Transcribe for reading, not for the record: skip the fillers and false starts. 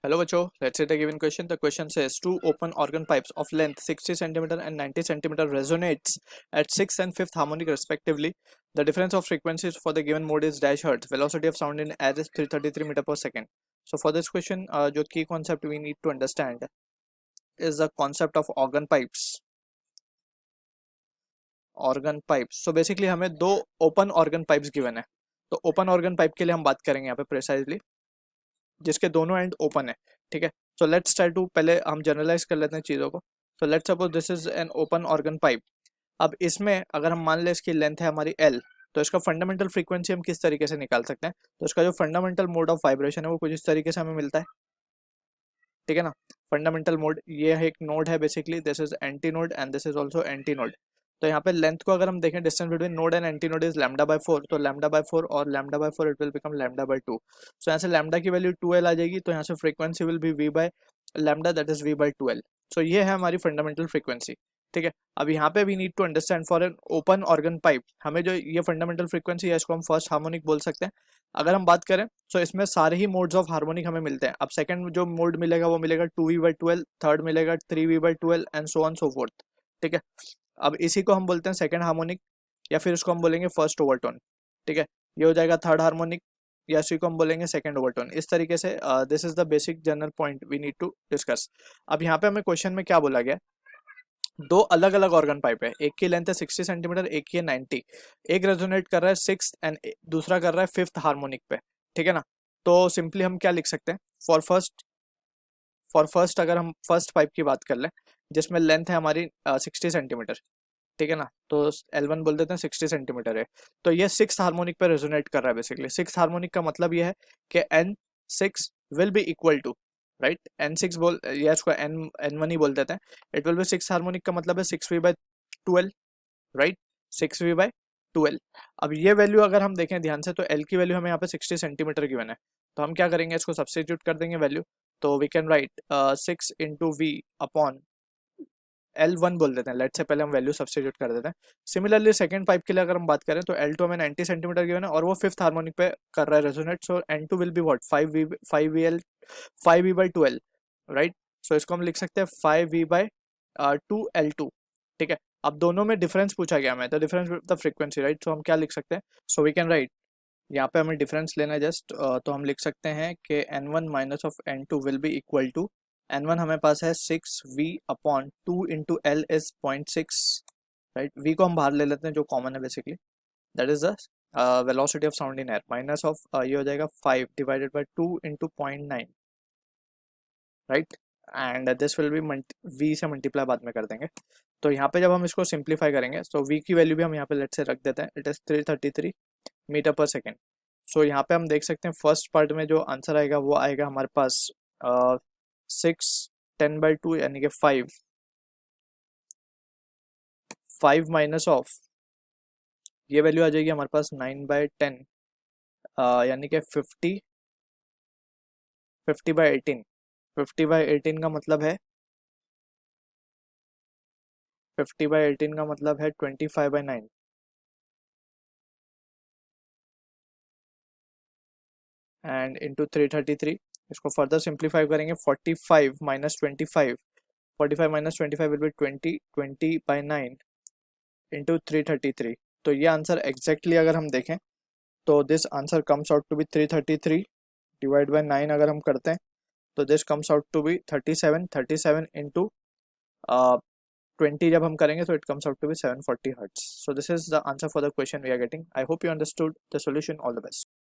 Hello बच्चों, let's say the given question. The question says two open organ pipes of length 60 centimeter and 90 centimeter resonates at 6th and 5th harmonic respectively. The difference of frequencies for the given mode is dash hertz. Velocity of sound in air is 333 meter per second. So for this question, जो key concept we need to understand is the concept of organ pipes. Organ pipes. So basically हमें दो open organ pipes given है. तो open organ pipe के लिए हम बात करेंगे यहाँ पे precisely, जिसके दोनों एंड ओपन है. ठीक है. सो लेट्स ट्राई टू, पहले हम जनरलाइज कर लेते हैं चीज़ों को. So let's suppose this is an open organ pipe. अब इसमें अगर हम मान लें इसकी लेंथ है हमारी एल, तो इसका फंडामेंटल फ्रीक्वेंसी हम किस तरीके से निकाल सकते हैं. तो इसका जो फंडामेंटल मोड ऑफ वाइब्रेशन है वो कुछ इस तरीके से हमें मिलता है. ठीक है ना. फंडामेंटल मोड, ये एक नोड है basically, this is anti node and this is also anti node. तो यहाँ पे लेंथ को अगर हम देखें, distance between node and anti node is lambda by 4. तो लैम्डा बाय 4 और lambda by 4 it will become lambda by 2. सो यहाँ से लैम्डा की वैल्यू 2l आ जाएगी. तो यहाँ से frequency will be v by lambda, that is v by 2l. So ये है हमारी फंडामेंटल फ्रीक्वेंसी. ठीक है. अब यहाँ पे we need to understand for an open organ pipe हमें जो ये फंडामेंटल फ्रीक्वेंसी है इसको हम फर्स्ट हार्मोनिक बोल सकते हैं. अगर हम बात करें तो इसमें सारे ही मोड्स ऑफ हार्मोनिक हमें मिलते हैं. अब सेकंड जो मोड मिलेगा वो मिलेगा 2v/12, थर्ड मिलेगा 3v/12 and so on so fourth. ठीक है. अब इसी को हम बोलते हैं सेकंड हार्मोनिक, या फिर इसको हम बोलेंगे फर्स्ट ओवरटोन. ठीक है. ये हो जाएगा थर्ड हार्मोनिक, या इसी को हम बोलेंगे सेकंड ओवरटोन. इस तरीके से this is the basic general point we need to discuss. अब यहाँ पे हमें क्वेश्चन में क्या बोला गया, दो अलग अलग ऑर्गन पाइप है, एक की लेंथ है 60 सेंटीमीटर, एक की है 90. एक रेजोनेट कर रहा है 6th एंड दूसरा कर रहा है 5th हार्मोनिक पे. ठीक है ना. तो सिंपली हम क्या लिख सकते हैं, फॉर फर्स्ट अगर हम फर्स्ट पाइप की बात कर लें जिसमें लेंथ है हमारी 60 सेंटीमीटर. ठीक है ना. तो L1 बोल देते हैं 60 सेंटीमीटर है. तो ये 6th हार्मोनिक पे रेजोनेट कर रहा है बेसिकली. 6th हार्मोनिक का मतलब ये है कि N6 will be equal to, right, N6 बोल या इसको N1 ही बोल देते हैं. It will be 6th harmonic का मतलब है 6v/12, राइट, 6v/12. अब ये वैल्यू अगर हम देखें ध्यान से तो L की वैल्यू हमें यहाँ पे 60 सेंटीमीटर गिवन है. तो हम क्या करेंगे, इसको सब्स्टिट्यूट कर देंगे वैल्यू. तो we can write 6 into v upon L1 बोल देते हैं. लेट से पहले हम वैल्यू सब्स्टिट्यूट कर देते हैं. सिमिलरली सेकंड पाइप के लिए अगर हम बात करें तो L2 हमें 90 सेंटीमीटर गिवन है और वो 5th हार्मोनिक पे कर रहा है resonate. So N2 will be what 5v/12, right. So इसको हम लिख सकते हैं 5v/2L2. ठीक है. अब दोनों में डिफरेंस पूछा गया हमें, तो डिफरेंस द फ्रीक्वेंसी, राइट. सो हम क्या लिख सकते हैं, सो वी कैन राइट, यहाँ पे हमें डिफरेंस लेना है जस्ट. तो हम लिख सकते हैं कि N1 minus of N2 will be equal to, N1 हमें पास है 6v/2 into L is 0.6, right. v को हम बाहर ले लेते हैं जो कॉमन है basically, that is the velocity of sound in air, minus of ये हो जाएगा 5 divided by 2 into 0.9, right. And this will be v से मल्टीप्लाई बाद में कर देंगे. तो यहाँ पे जब हम इसको सिंप्लीफाई करेंगे तो v की वैल्यू भी हम यहाँ पे लेट से रख देते हैं, इट इज 333 मीटर पर सेकेंड. सो यहाँ पे हम देख सकते हैं फर्स्ट पार्ट में जो आंसर आएगा वो आएगा हमारे पास 6 10/2 यानी कि 5 माइनस ऑफ ये वैल्यू आ जाएगी हमारे पास 9/10, यानी कि 50/18. 50/18 का मतलब है 25/9 एंड इंटू 333. इसको फर्दर सिंप्लीफाई करेंगे 45 विल बी 20/9 इंटू 333. तो ये आंसर एग्जैक्टली अगर हम देखें तो this answer comes out to be 333 divide by 9 अगर हम करते हैं तो this comes out to be 37 into 20 जब हम करेंगे तो it comes out to be 740 hertz. So this is the answer for the question we are getting. I hope you understood the solution. All the best.